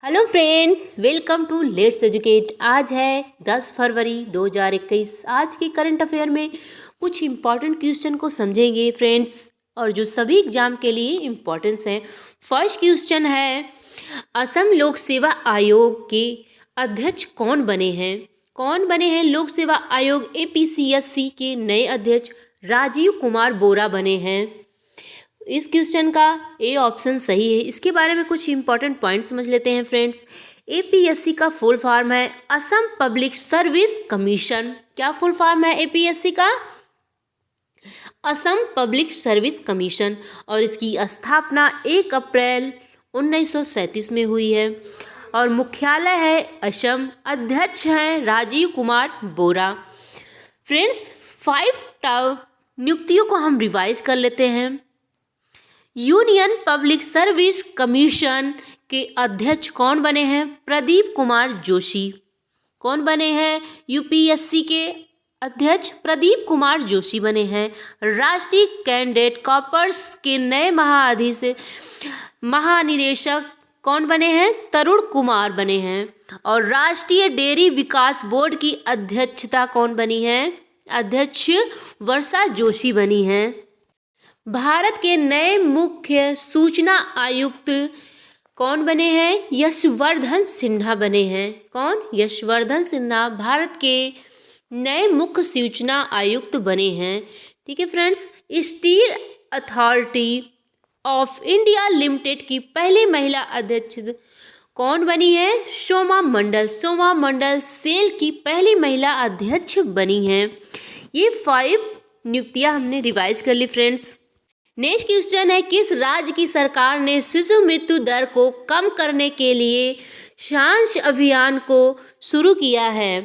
Hello friends, welcome to let's educate. आज है 10 फरवरी 2021। आज के करंट अफेयर में कुछ इम्पॉर्टेंट क्वेश्चन को समझेंगे फ्रेंड्स, और जो सभी एग्जाम के लिए इम्पॉर्टेंस है। फर्स्ट क्वेश्चन है, असम लोक सेवा आयोग के अध्यक्ष कौन बने हैं? कौन बने हैं? लोक सेवा आयोग APCSC के नए अध्यक्ष राजीव कुमार बोरा बने हैं। इस क्वेश्चन का ए ऑप्शन सही है। इसके बारे में कुछ इंपॉर्टेंट पॉइंट समझ लेते हैं फ्रेंड्स। APSC का फुल फॉर्म है असम पब्लिक सर्विस कमीशन। क्या फुल फॉर्म है APSC का? Assam public service commission. और इसकी स्थापना 1 अप्रैल 1937 में हुई है और मुख्यालय है असम। अध्यक्ष हैं राजीव कुमार बोरा। फ्रेंड्स, 5 नियुक्तियों को हम रिवाइज कर लेते हैं। यूनियन पब्लिक सर्विस कमीशन के अध्यक्ष कौन बने हैं? प्रदीप कुमार जोशी। कौन बने हैं? UPSC के अध्यक्ष प्रदीप कुमार जोशी बने हैं। राष्ट्रीय कैडेट कॉर्प्स के नए महानिदेशक कौन बने हैं? तरुण कुमार बने हैं। और राष्ट्रीय डेयरी विकास बोर्ड की अध्यक्षता कौन बनी है? अध्यक्ष वर्षा जोशी बनी है। भारत के नए मुख्य सूचना आयुक्त कौन बने हैं? यशवर्धन सिन्हा बने हैं। कौन? यशवर्धन सिन्हा भारत के नए मुख्य सूचना आयुक्त बने हैं। ठीक है friends. Steel authority of India limited की पहली महिला अध्यक्ष कौन बनी है? सोमा मंडल। सोमा मंडल सेल की पहली महिला अध्यक्ष बनी हैं। ये 5 नियुक्तियां हमने रिवाइज कर ली फ्रेंड्स। नेक्स्ट क्वेश्चन है, किस राज्य की सरकार ने शिशु मृत्यु दर को कम करने के लिए सांस अभियान को शुरू किया है?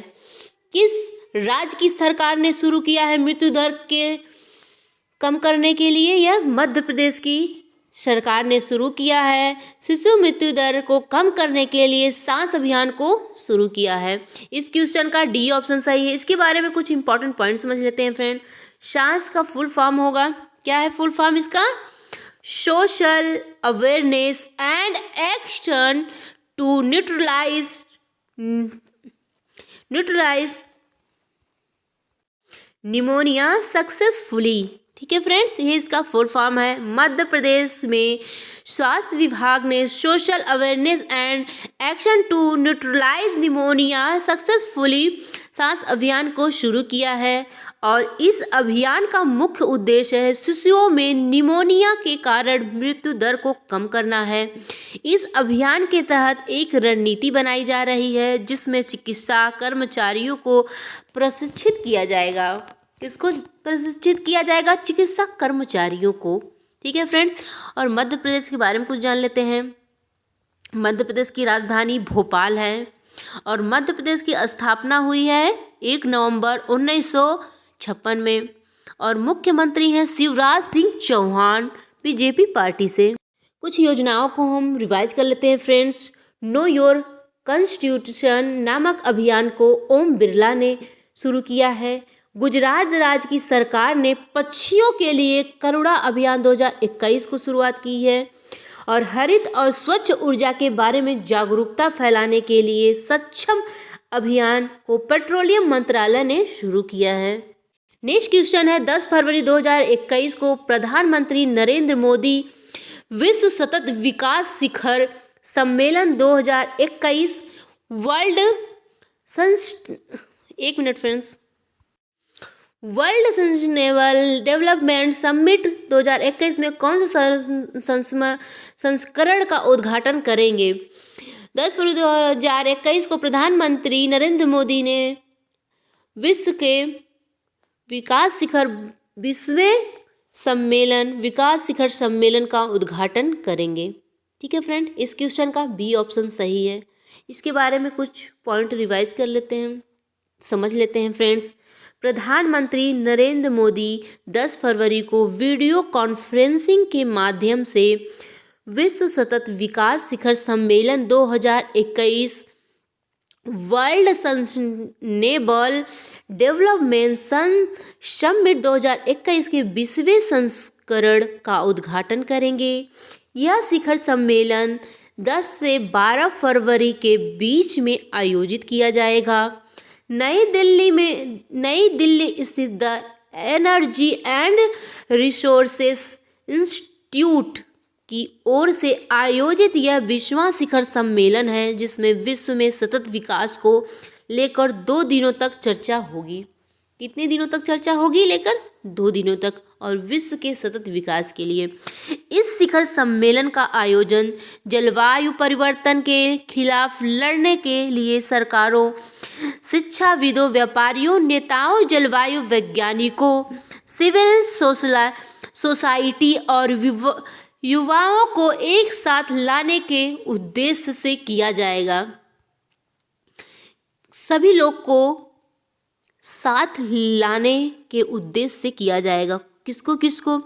किस राज्य की सरकार ने शुरू किया है मृत्यु दर के कम करने के लिए? यह मध्य प्रदेश की सरकार ने शुरू किया है। शिशु मृत्यु दर को कम करने के लिए सांस अभियान को शुरू किया है। इस क्वेश्चन का डी ऑप्शन सही है। इसके बारे में कुछ इंपॉर्टेंट पॉइंट समझ लेते हैं फ्रेंड। सांस का फुल फॉर्म होगा, क्या है फुल फॉर्म इसका? Social awareness and action to neutralise pneumonia successfully. ठीक है फ्रेंड्स, ये इसका फुल फॉर्म है। मध्य प्रदेश में स्वास्थ्य विभाग ने social awareness and action to neutralise pneumonia successfully सांस अभियान को शुरू किया है। और इस अभियान का मुख्य उद्देश्य है शिशुओं में निमोनिया के कारण मृत्यु दर को कम करना है। इस अभियान के तहत एक रणनीति बनाई जा रही है जिसमें चिकित्सा कर्मचारियों को प्रशिक्षित किया जाएगा। किसको प्रशिक्षित किया जाएगा? चिकित्सा कर्मचारियों को। ठीक है फ्रेंड। और मध्य प्रदेश के बारे में कुछ जान लेते हैं। मध्य प्रदेश की राजधानी भोपाल है और मध्य प्रदेश की स्थापना हुई है 1 नवंबर 1956 में। और मुख्यमंत्री हैं शिवराज सिंह चौहान BJP पार्टी से। कुछ योजनाओं को हम रिवाइज कर लेते हैं फ्रेंड्स। नो योर कॉन्स्टिट्यूशन नामक अभियान को ओम बिरला ने शुरू किया है। गुजरात राज्य की सरकार ने पक्षियों के लिए करुणा अभियान 2021 को शुरुआत की है। और हरित और स्वच्छ ऊर्जा के बारे में जागरूकता फैलाने के लिए सक्षम अभियान को पेट्रोलियम मंत्रालय ने शुरू किया है। नेक्स्ट क्वेश्चन है, 10 फरवरी 2021 को प्रधानमंत्री नरेंद्र मोदी विश्व सतत विकास शिखर सम्मेलन 2021 वर्ल्ड सस्टेनेबल डेवलपमेंट समिट 2021 में कौन सा संस्करण का उद्घाटन करेंगे? 10 फरवरी 2021 को प्रधानमंत्री नरेंद्र मोदी ने विश्व विकास शिखर सम्मेलन का उद्घाटन करेंगे। ठीक है फ्रेंड। इस क्वेश्चन का बी ऑप्शन सही है। इसके बारे में कुछ पॉइंट रिवाइज कर लेते हैं, समझ लेते हैं फ्रेंड्स। प्रधानमंत्री नरेंद्र मोदी 10 फरवरी को वीडियो कॉन्फ्रेंसिंग के माध्यम से विश्व सतत विकास शिखर सम्मेलन 2021 वर्ल्ड सस्टेनेबल डेवलपमेंट समिट 2021 के 20वें संस्करण का उद्घाटन करेंगे। यह शिखर सम्मेलन 10 से 12 फरवरी के बीच में आयोजित किया जाएगा। नई दिल्ली स्थित the energy and resources institute की ओर से आयोजित यह 20वां शिखर सम्मेलन है, जिसमें विश्व में सतत विकास को लेकर 2 दिनों तक चर्चा होगी। कितने दिनों तक चर्चा होगी? लेकर 2 दिनों तक, और विश्व के सतत विकास के लिए। इस शिखर सम्मेलन का आयोजन जलवायु परिवर्तन के खिलाफ लड़ने के लिए सरकारों, शिक्षाविदों, व्यापारियों, नेताओं, जलवायु वैज्ञानिकों, सिविल सोसाइटी और युवाओं को एक साथ लाने के उद्देश्य से किया जाएगा। सभी लोग को साथ लाने के उद्देश्य से किया जाएगा। किसको किसको?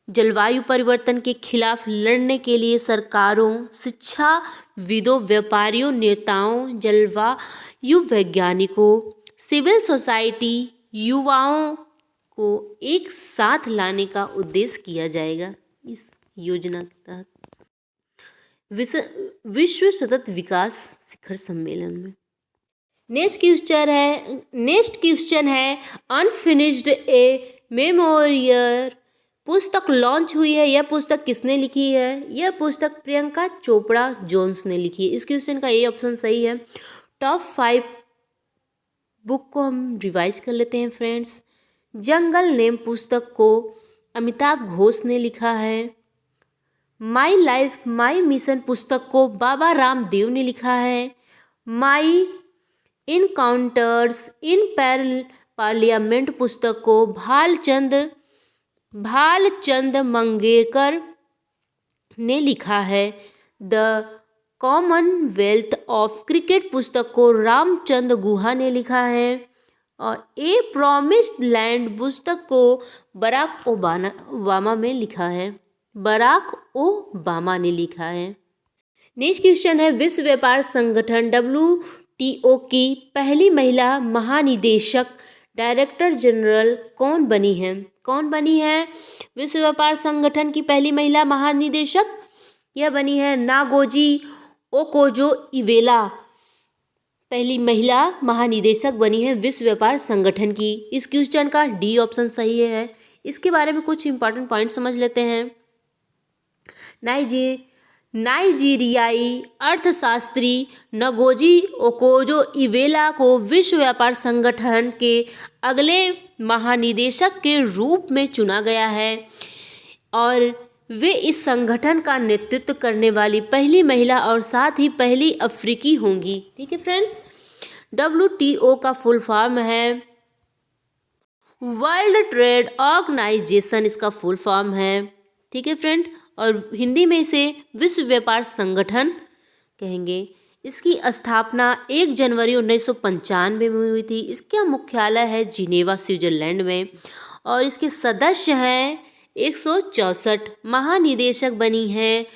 जलवायु परिवर्तन के खिलाफ लड़ने के लिए सरकारों, शिक्षाविदों, व्यापारियों, नेताओं, जलवायु वैज्ञानिकों, सिविल सोसाइटी, युवाओं को एक साथ लाने का उद्देश्य किया जाएगा इस योजना के तहत विश्व सतत विकास शिखर सम्मेलन में। नेक्स्ट क्वेश्चन है अनफिनिश्ड ए मेमोरियल पुस्तक लॉन्च हुई है। यह पुस्तक किसने लिखी है? यह पुस्तक प्रियंका चोपड़ा जोन्स ने लिखी है। इस क्वेश्चन का ये ऑप्शन सही है। टॉप 5 बुक को हम रिवाइज कर लेते हैं फ्रेंड्स। जंगल नेम पुस्तक को अमिताभ घोष ने लिखा है। माई लाइफ माई मिशन पुस्तक को बाबा रामदेव ने लिखा है। माई इनकाउंटर्स इन पार्लियामेंट पुस्तक को भालचंद मंगेशकर ने लिखा है। द कॉमनवेल्थ ऑफ क्रिकेट पुस्तक को रामचंद गुहा ने लिखा है। और ए प्रॉमिस्ड लैंड पुस्तक को बराक ओबामा ने लिखा है। नेक्स्ट क्वेश्चन है विश्व व्यापार संगठन WTO की पहली महिला महानिदेशक डायरेक्टर जनरल कौन बनी है? विश्व व्यापार संगठन की पहली महिला महानिदेशक यह बनी है नागोजी ओकोजो-इवेला। पहली महिला महानिदेशक बनी है विश्व व्यापार संगठन की। इस क्वेश्चन का डी ऑप्शन सही है। इसके बारे में कुछ इंपॉर्टेंट पॉइंट समझ लेते हैं। नाइजीरियाई अर्थशास्त्री नगोजी ओकोजो-इवेला को विश्व व्यापार संगठन के अगले महानिदेशक के रूप में चुना गया है और वे इस संगठन का नेतृत्व करने वाली पहली महिला और साथ ही पहली अफ्रीकी होंगी। ठीक है फ्रेंड्स। WTO का फुल फॉर्म है वर्ल्ड ट्रेड ऑर्गेनाइजेशन, इसका फुल फॉर्म है। ठीक है फ्रेंड। और हिंदी में इसे विश्व व्यापार संगठन कहेंगे। इसकी स्थापना 1 जनवरी 1995 में हुई थी। इसका मुख्यालय है जिनेवा स्विट्जरलैंड में और इसके सदस्य हैं 164। महानिदेशक बनी है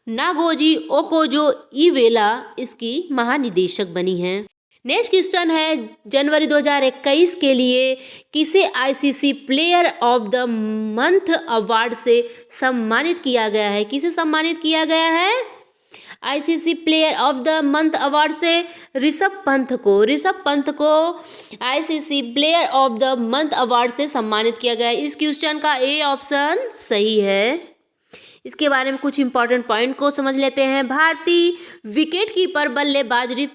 नागोजी ओकोजो-इवेला, इसकी महानिदेशक बनी हैं। नेक्स्ट क्वेश्चन है जनवरी 2021 के लिए किसे ICC player of the month award से सम्मानित किया गया है? किसे सम्मानित किया गया है ICC player of the month award से? ऋषभ पंत को ICC player of the month award से सम्मानित किया गया है। इस क्वेश्चन का ए ऑप्शन सही है। इसके बारे में कुछ इंपॉर्टेंट पॉइंट को समझ लेते हैं। भारतीय विकेटकीपर बल्लेबाज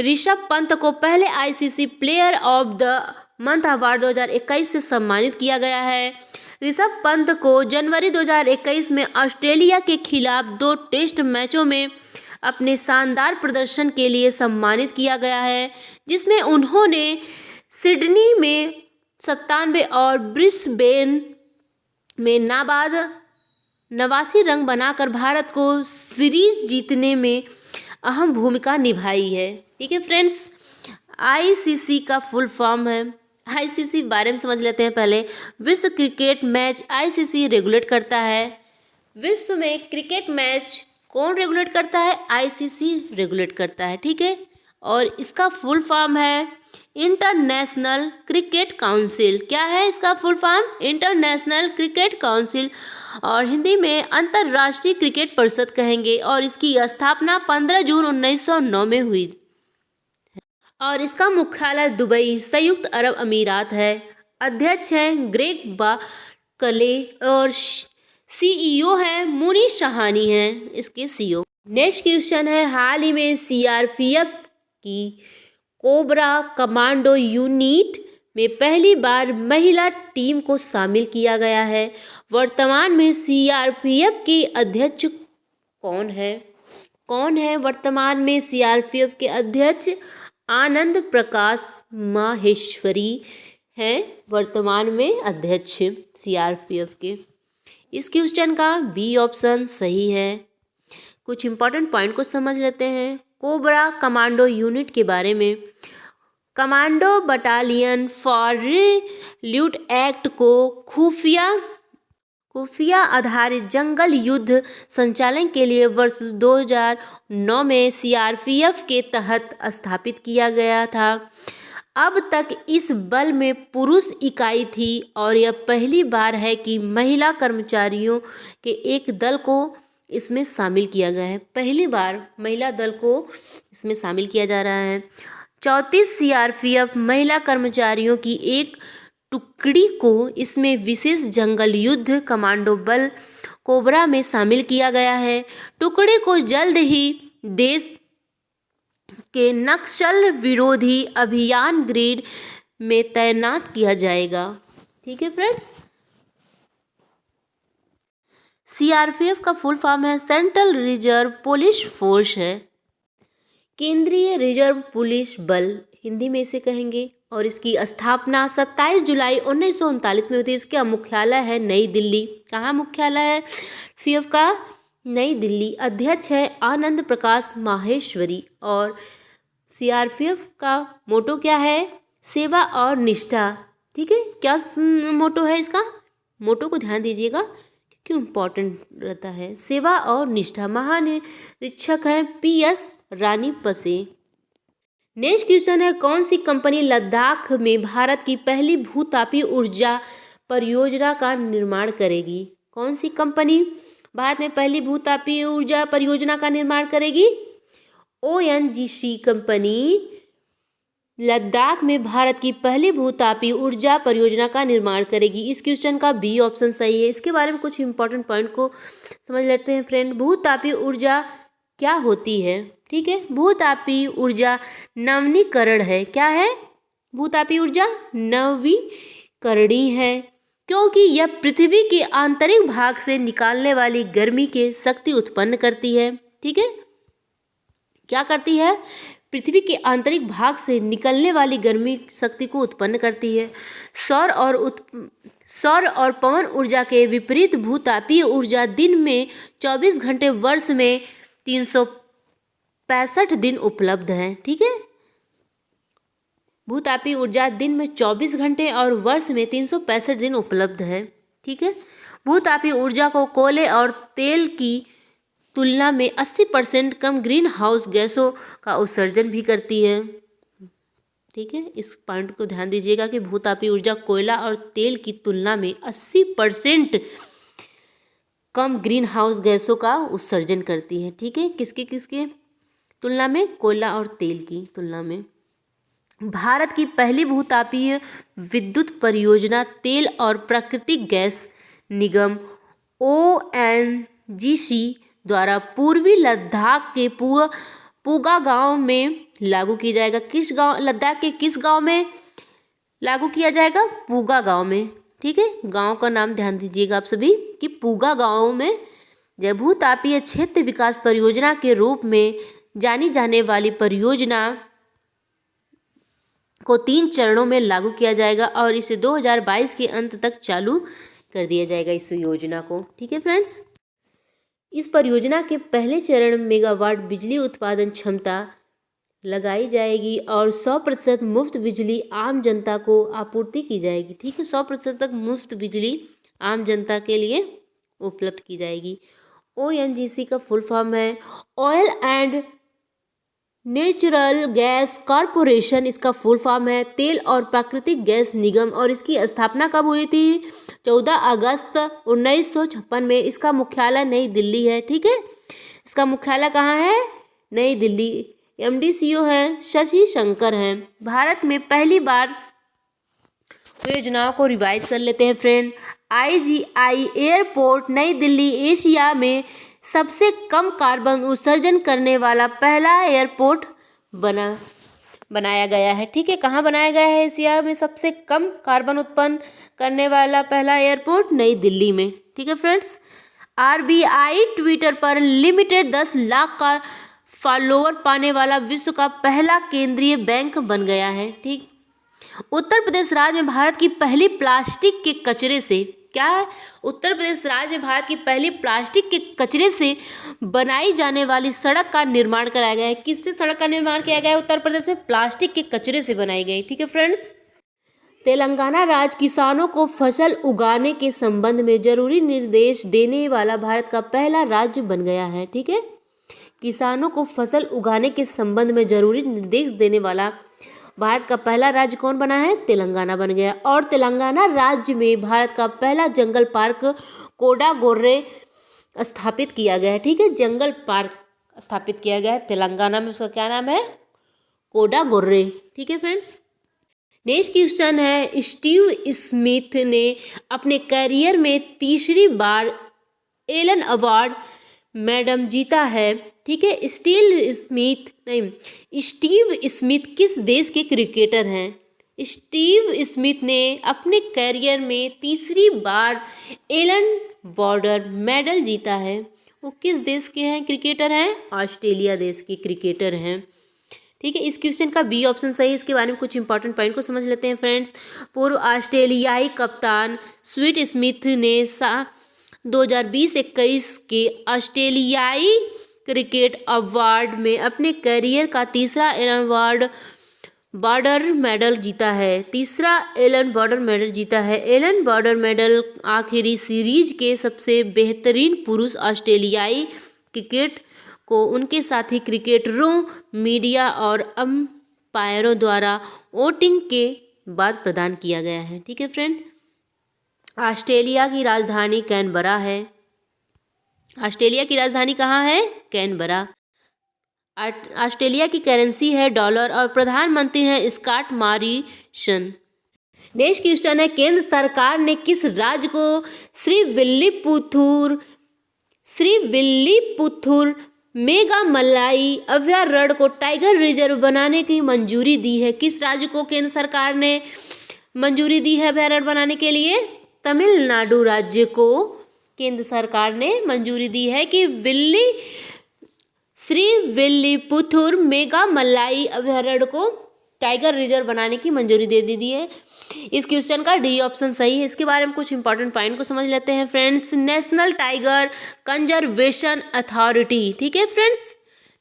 ऋषभ पंत को पहले ICC player of the month award 2021 से सम्मानित किया गया है। ऋषभ पंत को जनवरी 2021 में ऑस्ट्रेलिया के खिलाफ 2 टेस्ट मैचों में अपने शानदार प्रदर्शन के लिए सम्मानित किया गया है, जिसमें उन्होंने सिडनी में 97 और ब्रिस्बेन में नाबाद 89 रन बनाकर भारत को सीरीज जीतने में अहम भूमिका निभाई है। ठीक है फ्रेंड्स। ICC का फुल फॉर्म है। ICC बारे में समझ लेते हैं पहले। विश्व क्रिकेट मैच ICC रेगुलेट करता है। विश्व में क्रिकेट मैच कौन रेगुलेट करता है? ICC रेगुलेट करता है। ठीक है। और इसका फुल फॉर्म है इंटरनेशनल क्रिकेट काउंसिल। क्या है इसका full form? International cricket council, और हिंदी में अंतर्राष्ट्रीय क्रिकेट परिषद कहेंगे। और इसकी स्थापना 15 जून 1909 में हुई और इसका मुख्यालय दुबई, संयुक्त अरब अमीरात है। अध्यक्ष हैं ग्रेग बाकले और सीईओ है मुनीश शाहानी है इसके सीईओ। नेक्स्ट क्वेश्चन है, हाल ही में सीआरपीएफ की कोबरा कमांडो यूनिट में पहली बार महिला टीम को शामिल किया गया है। वर्तमान में सीआरपीएफ के अध्यक्ष कौन है? कौन है वर्तमान में सीआरपीएफ के अध्यक्ष? आनंद प्रकाश माहेश्वरी हैं वर्तमान में अध्यक्ष सीआरपीएफ के। इस क्वेश्चन का बी ऑप्शन सही है। कुछ इंपॉर्टेंट पॉइंट को समझ लेते हैं कोबरा कमांडो यूनिट के बारे में। कमांडो बटालियन फॉर रिल्यूट एक्ट को खुफिया आधारित जंगल युद्ध संचालन के लिए वर्ष 2009 में सीआरपीएफ के तहत स्थापित किया गया था। अब तक इस बल में पुरुष इकाई थी और यह पहली बार है कि महिला कर्मचारियों के एक दल को इसमें शामिल किया गया है। पहली बार महिला दल को इसमें शामिल किया जा रहा है। 34 सीआरपीएफ महिला कर्मचारियों की एक टुकड़ी को इसमें विशेष जंगल युद्ध कमांडो बल कोबरा में शामिल किया गया है। टुकड़ी को जल्द ही देश के नक्सल विरोधी अभियान ग्रेड में तैनात किया जाएगा। ठीक है फ्रेंड्स, सीआरपीएफ का फुल फॉर्म है सेंट्रल रिजर्व पुलिस फोर्स है, केंद्रीय रिजर्व पुलिस बल हिंदी में इसे कहेंगे। और इसकी स्थापना 27 जुलाई 1939 में हुई थी। इसका मुख्यालय है नई दिल्ली। कहाँ मुख्यालय है सीआरपीएफ का? नई दिल्ली। अध्यक्ष है आनंद प्रकाश माहेश्वरी। और सीआरपीएफ का मोटो क्या है? सेवा और निष्ठा। ठीक है, क्या मोटो है इसका? मोटो को ध्यान दीजिएगा क्यों इम्पोर्टेंट रहता है। सेवा और निष्ठा। महानिरीक्षक है पीएस रानी पसे। नेक्स्ट क्वेश्चन है, कौन सी कंपनी लद्दाख में भारत की पहली भूतापीय ऊर्जा परियोजना का निर्माण करेगी? कौन सी कंपनी भारत में पहली भूतापीय ऊर्जा परियोजना का निर्माण करेगी? ओएनजीसी कंपनी लद्दाख में भारत की पहली भूतापीय ऊर्जा परियोजना का निर्माण करेगी। इस क्वेश्चन का बी ऑप्शन सही है। इसके बारे में कुछ इंपॉर्टेंट पॉइंट को समझ लेते हैं फ्रेंड। भूतापीय ऊर्जा क्या होती है? ठीक है, भूतापीय ऊर्जा नवीकरण है। क्या है? भूतापीय ऊर्जा नवीकरणीय है क्योंकि यह पृथ्वी के आंतरिक भाग से निकालने वाली गर्मी के शक्ति उत्पन्न करती है। ठीक है, क्या करती है? पृथ्वी के आंतरिक भाग से निकलने वाली गर्मी शक्ति को उत्पन्न करती है। सौर और पवन ऊर्जा के विपरीत भूतापीय ऊर्जा दिन में 24 घंटे, वर्ष में 365 दिन उपलब्ध है। ठीक है, भूतापीय ऊर्जा दिन में 24 घंटे और वर्ष में 365 दिन उपलब्ध है। ठीक है, भूतापीय ऊर्जा को कोयले और तेल की तुलना में 80% कम ग्रीन हाउस गैसों का उत्सर्जन भी करती है। ठीक है, इस पॉइंट को ध्यान दीजिएगा कि भूतापीय ऊर्जा कोयला और तेल की तुलना में 80% कम ग्रीन हाउस गैसों का उत्सर्जन करती है। ठीक है, किसके किसके तुलना में? कोयला और तेल की तुलना में। भारत की पहली भूतापीय विद्युत परियोजना तेल और प्राकृतिक गैस निगम ओएनजीसी द्वारा पूर्वी लद्दाख के पूगा गांव में लागू की जाएगा। किस गांव? लद्दाख के किस गांव में लागू किया जाएगा? पूगा गांव में। ठीक है, गांव का नाम ध्यान दीजिएगा आप सभी कि पूगा गांव में जब भूतापीय क्षेत्र विकास परियोजना के रूप में जानी जाने वाली परियोजना को 3 चरणों में लागू किया जाएगा और इसे 2022 के अंत तक चालू कर दिया जाएगा इस योजना को। ठीक है फ्रेंड्स, इस परियोजना के पहले चरण में मेगावाट बिजली उत्पादन क्षमता लगाई जाएगी और 100% मुफ्त बिजली आम जनता को आपूर्ति की जाएगी। ठीक है, 100% तक मुफ्त बिजली आम जनता के लिए उपलब्ध की जाएगी। ओएनजीसी का फुल फॉर्म है oil and natural gas corporation इसका फुल फॉर्म है। तेल और प्राकृतिक गैस निगम, और इसकी स्थापना कब हुई थी? 14 अगस्त 1956 में। इसका मुख्यालय नई दिल्ली है। ठीक है, इसका मुख्यालय कहाँ है? नई दिल्ली। एमडी है शशि शंकर हैं। भारत में पहली बार योजनाओं को रिवाइज कर लेते हैं फ्रेंड। आईजीआई एयरपोर्ट नई दिल्ली एशिया में सबसे कम कार्बन उत्सर्जन करने वाला पहला एयरपोर्ट बनाया गया है। ठीक है, कहाँ बनाया गया है? एशिया में सबसे कम कार्बन उत्पन्न करने वाला पहला एयरपोर्ट नई दिल्ली में। ठीक है फ्रेंड्स। आरबीआई ट्विटर पर लिमिटेड 10 लाख का फॉलोअर पाने वाला विश्व का पहला केंद्रीय बैंक बन गया है। ठीक, उत्तर प्रदेश राज्य में भारत की पहली प्लास्टिक के कचरे से, क्या है? उत्तर प्रदेश राज्य में भारत की पहली प्लास्टिक के कचरे से बनाई जाने वाली सड़क का निर्माण कराया गया है। किससे सड़क का निर्माण किया गया है? उत्तर प्रदेश में प्लास्टिक के कचरे से बनाई गई। ठीक है फ्रेंड्स। तेलंगाना राज्य किसानों को फसल उगाने के संबंध में जरूरी निर्देश देने वाला भारत का पहला राज्य बन गया है। ठीक है, किसानों को फसल उगाने के संबंध में जरूरी निर्देश देने वाला भारत का पहला राज्य कौन बना है? तेलंगाना बन गया। और तेलंगाना राज्य में भारत का पहला जंगल पार्क कोडागोर्रे स्थापित किया गया है। ठीक है, जंगल पार्क स्थापित किया गया है तेलंगाना में। उसका क्या नाम है? कोडागोर्रे। ठीक है फ्रेंड्स। नेक्स्ट क्वेश्चन है, स्टीव स्मिथ ने अपने करियर में तीसरी बार एलन अवार्ड मैडम जीता है। ठीक है, स्टीव स्मिथ किस देश के क्रिकेटर हैं? स्टीव स्मिथ ने अपने करियर में तीसरी बार एलन बॉर्डर मेडल जीता है। वो किस देश के हैं? क्रिकेटर हैं? ऑस्ट्रेलिया देश के क्रिकेटर हैं। ठीक है, इस क्वेश्चन का बी ऑप्शन सही है। इसके बारे में कुछ इंपॉर्टेंट पॉइंट को समझ लेते हैं फ्रेंड्स। पूर्व ऑस्ट्रेलियाई कप्तान स्टीव स्मिथ ने 2020-21 के ऑस्ट्रेलियाई क्रिकेट अवार्ड में अपने करियर का तीसरा एलन बॉर्डर मेडल जीता है। तीसरा एलन बॉर्डर मेडल जीता है। एलन बॉर्डर मेडल आखिरी सीरीज के सबसे बेहतरीन पुरुष ऑस्ट्रेलियाई क्रिकेट को उनके साथी क्रिकेटरों, मीडिया और अंपायरों द्वारा वोटिंग के बाद प्रदान किया गया है। ठीक है फ्रेंड। ऑस्ट्रेलिया की राजधानी कैनबरा है। ऑस्ट्रेलिया की राजधानी कहाँ है? कैनबरा। ऑस्ट्रेलिया की करेंसी है डॉलर और प्रधानमंत्री हैं स्कॉट मॉरिसन। नेक्स्ट क्वेश्चन है, केंद्र सरकार ने किस राज्य को श्री विल्लीपुथुर मेघामलाई अभयारण्य को टाइगर रिजर्व बनाने की मंजूरी दी है? किस राज्य को केंद्र सरकार ने मंजूरी दी है अभयारण्य बनाने के लिए? तमिलनाडु राज्य को केंद्र सरकार ने मंजूरी दी है कि श्री विल्लीपुथुर मेघामलाई अभयारण्य को टाइगर रिजर्व बनाने की मंजूरी दे दी है। इस क्वेश्चन का डी ऑप्शन सही है। इसके बारे में कुछ इंपॉर्टेंट पॉइंट को समझ लेते हैं friends. National tiger conservation authority, ठीक है friends,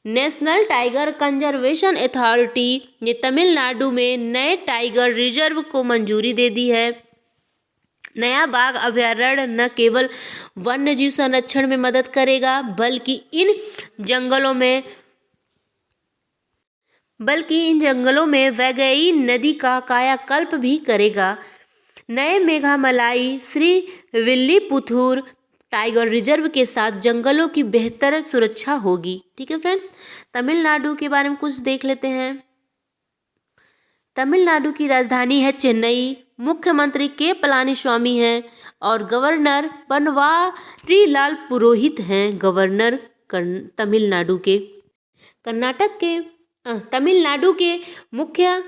national tiger conservation authority ने तमिलनाडु में नए टाइगर रिजर्व को मंजूरी दे दी है। नया बाघ अभयारण्य न केवल वन्यजीव संरक्षण में मदद करेगा बल्कि इन जंगलों में वैगई नदी का कायाकल्प भी करेगा। नए मेघामलाई श्री विल्लीपुथुर टाइगर रिजर्व के साथ जंगलों की बेहतर सुरक्षा होगी। ठीक है फ्रेंड्स, तमिलनाडु के बारे में कुछ देख लेते हैं। तमिलनाडु की राजधानी है चेन्नई। मुख्यमंत्री के पलानीस्वामी हैं और गवर्नर बनवारीलाल पुरोहित हैं गवर्नर तमिलनाडु के। तमिलनाडु के मुख्य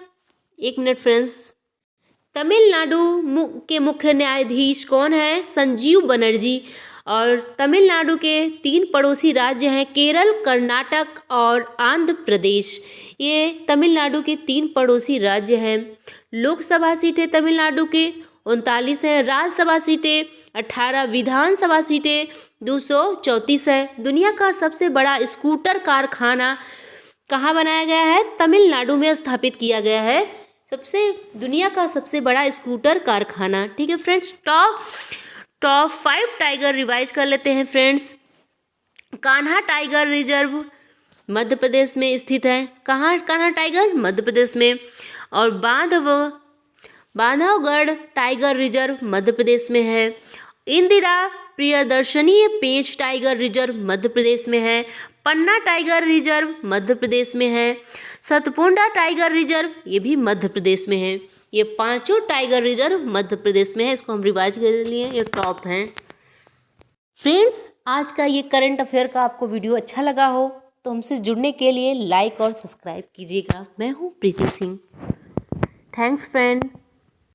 के मुख्य न्यायाधीश कौन है? संजीव बनर्जी। और तमिलनाडु के 3 पड़ोसी राज्य हैं केरल, कर्नाटक और आंध्र प्रदेश। ये तमिलनाडु के 3 पड़ोसी राज्य हैं। लोकसभा सीटें तमिलनाडु के 39 हैं, राज्यसभा सीटें 18, विधानसभा सीटें 234 है। दुनिया का सबसे बड़ा स्कूटर कारखाना कहाँ बनाया गया है? तमिलनाडु में स्थापित किया गया है दुनिया का सबसे बड़ा स्कूटर कारखाना। ठीक है फ्रेंड्स, टॉप 5 टाइगर रिवाइज कर लेते हैं friends. Kanha tiger reserve Madhya Pradesh में स्थित है। कहाँ कान्हा टाइगर? मध्य प्रदेश में। और बांधवगढ़ टाइगर रिजर्व मध्य प्रदेश में है। इंदिरा प्रियदर्शनी पेंच टाइगर रिजर्व मध्य प्रदेश में है। पन्ना टाइगर रिजर्व मध्य प्रदेश में है। सतपुंडा टाइगर रिजर्व ये भी मध्य प्रदेश में है। ये पांचों टाइगर रिजर्व मध्य प्रदेश में है। इसको हम रिवाइज कर लिए, ये टॉप हैं। फ्रेंड्स, आज का ये करंट अफेयर का आपको वीडियो अच्छा लगा हो तो हमसे जुड़ने के लिए लाइक और सब्सक्राइब कीजिएगा। मैं हूँ प्रीति सिंह। Thanks friend.